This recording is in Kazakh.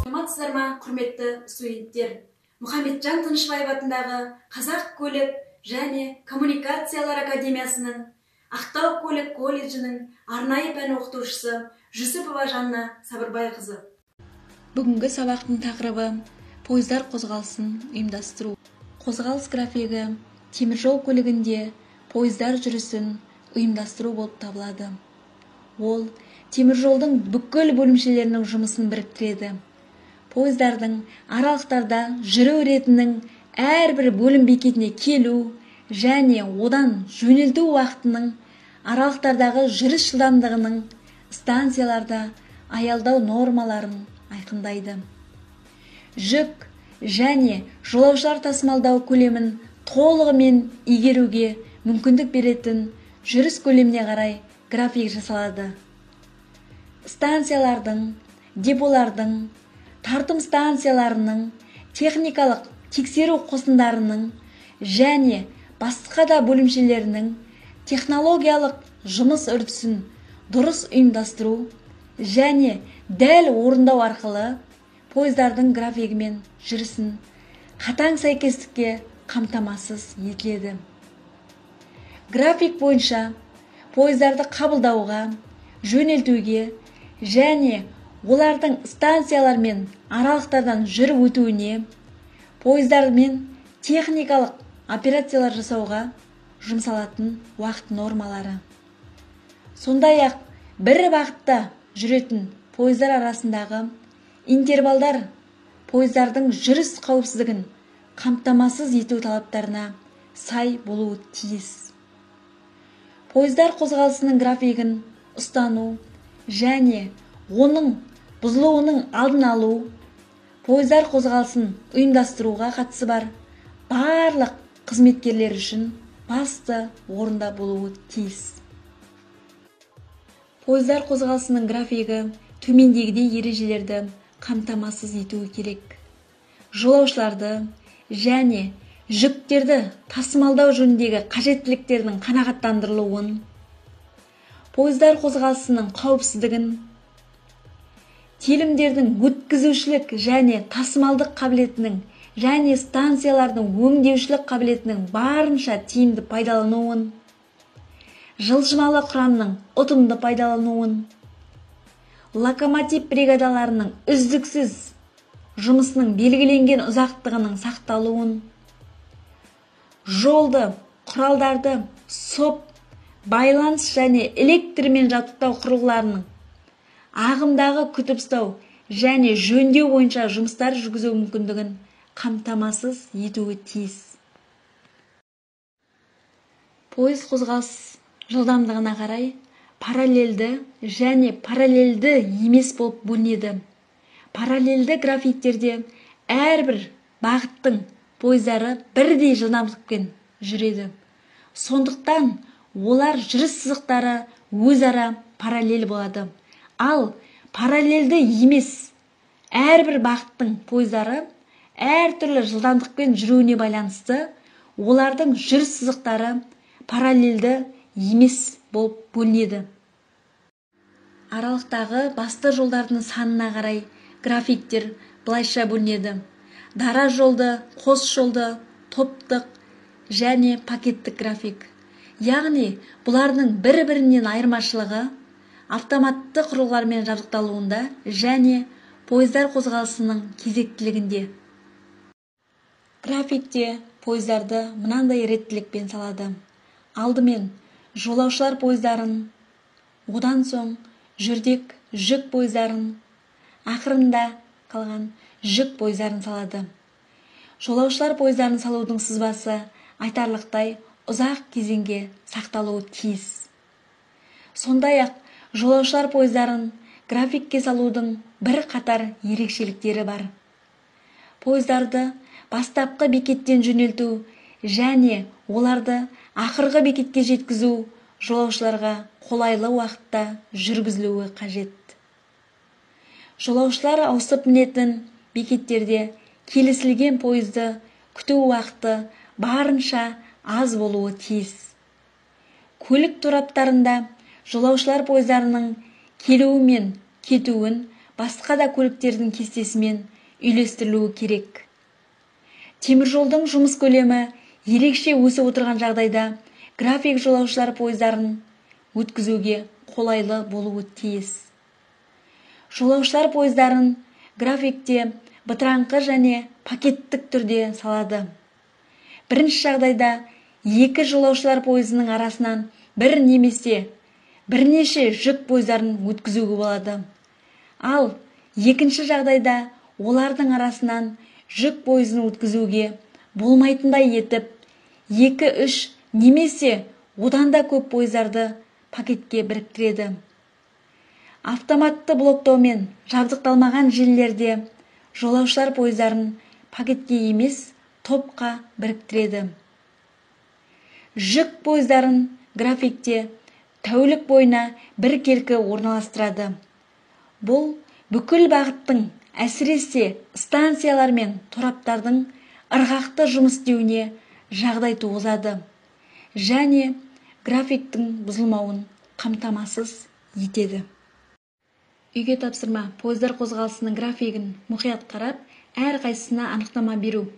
Саламатсыздар ма, құрметті студенттер? Мұхамеджан Тынышбаев атындағы Қазақ көлік және коммуникациялар академиясының Ақтау көлік колледжінің арнайы пән оқытушысы Жүсіпова Жанна Сабырбайқызы. Бүгінгі сабақтың тақырыбы пойыздар қозғалысын ұйымдастыру. Қозғалыс графигі теміржол көлігінде пойыздар жүрісін ұйымдастыру болып табылады. Ол теміржолдың бүкіл бөлімшелерінің жұмысын біріктіреді. Пойыздардың аралықтарда жүру ретінің әрбір бөлім бекетіне келу және одан жөнелту уақытының, аралықтардағы жүріс жылдамдығының, станцияларда аялдау нормаларын айқындайды. Жүк және жолаушылар тасымалдау көлемін толығымен игеруге мүмкіндік беретін жүріс көлеміне қарай график жасалады. Станциялардың, деполардың, тартым станцияларының, техникалық тексеру қосындарының және басқа да бөлімшелерінің технологиялық жұмыс үрдісін дұрыс ұйымдастыру және дәл орындау арқылы пойыздардың графигі мен жүрісін қатаң сәйкестікке қамтамасыз етіледі. График бойынша пойыздарды қабылдауға, жөнелтуге және олардың станциялар мен аралықтардан жүріп өтуіне, пойыздар мен техникалық операциялар жасауға жұмсалатын уақыт нормалары. Сондай-ақ бір бағытта жүретін пойыздар арасындағы интервалдар пойыздардың жүріс қауіпсіздігін қамтамасыз ету талаптарына сай болуы тиіс. Пойыздар қозғалысының графигін ұстану және оның бұзылуының алдын алу пойыздар қозғалысын ұйымдастыруға қатысы бар барлық қызметкерлер үшін басты орында болуы тиіс. Пойыздар қозғалысының графигі төмендегідей ережелерді қамтамасыз етуі керек. Жолаушыларды және жүктерді тасымалдау жөніндегі қажеттіліктердің қанағаттандырылуын, пойыздар қозғалысының қауіпсіздігін, телімдердің өткізушілік және тасымалдық қабілетінің және станциялардың өңдеушілік қабілетінің барынша тиімді пайдалануын, жылжымалы құрамның ұтымды пайдалануын, локомотив бригадаларының үздіксіз жұмысының белгіленген ұзақтығының сақталуын, жолды, құралдарды, соп, байланыс және электрмен жабдықтау құрылғыларының ағымдағы күтіп ұстау және жөндеу бойынша жұмыстар жүргізу мүмкіндігін қамтамасыз етуі тиіс. Пойыз қозғалыс жылдамдығына қарай параллельді және параллельді емес болып бөлінеді. Параллельді графиктерде әрбір бағыттың пойыздары бірдей жылдамдықпен жүреді. Сондықтан олар жүріс сызықтары өзара параллель болады. Ал параллельді емес әрбір бағыттың пойыздары әртүрлі жылдамдықпен жүруіне байланысты олардың жүріс сызықтары параллельді емес болып бөлінеді. Аралықтағы басты жолдардың санына қарай графиктер былайша бөлінеді. Дара жолды, қос жолды, топтық және пакеттік график. Яғни бұлардың бір-бірінен айырмашылығы автоматты құрылғылармен жабдықталуында және пойыздар қозғалысының кезектілігінде. Графикте пойыздарды мынандай реттілікпен салады. Алдымен жолаушылар пойыздарын, одан соң жүрдек жүк пойыздарын, ақырында қалған жүк пойыздарын салады. Жолаушылар пойыздарын салудың сызбасы айтарлықтай ұзақ кезеңге сақталуы тиіс. Сондай-ақ жолаушылар пойыздарын графикке салудың бір қатар ерекшеліктері бар. Пойыздарды бастапқы бекеттен жөнелту және оларды ақырғы бекетке жеткізу жолаушыларға қолайлы уақытта жүргізілуі қажет. Жолаушылар ауысып мінетін бекеттерде келісілген пойызды күту уақыты барынша аз болуы тиіс. Көлік тораптарында жолаушылар пойыздарының келуі мен кетуін басқа да көліктердің кестесімен үйлестірілуі керек. Теміржолдың жұмыс көлемі ерекше өсіп отырған жағдайда график жолаушылар пойыздарын өткізуге қолайлы болуы тиіс. Жолаушылар пойыздарын графикте бытыраңқы және пакеттік түрде салады. Бірінші жағдайда екі жолаушылар пойызының арасынан бір немесе бірнеше жүк пойыздарын өткізуге болады. Ал екінші жағдайда олардың арасынан жүк пойызын өткізуге болмайтындай етіп, 2-3 немесе одан да көп пойыздарды пакетке біріктіреді. Автоматты блоктаумен жабдықталмаған желілерде жолаушылар пойыздарын пакетке емес, топқа біріктіреді. Жүк пойыздарын графикте тәулік бойына біркелкі орналастырады. Бұл бүкіл бағыттың, әсіресе станциялар мен тораптардың ырғақты жұмыс істеуіне жағдай туғызады және графиктің бұзылмауын қамтамасыз етеді. Үйге тапсырма: пойыздар қозғалысының графигін мұқият қарап, әрқайсысына анықтама беру.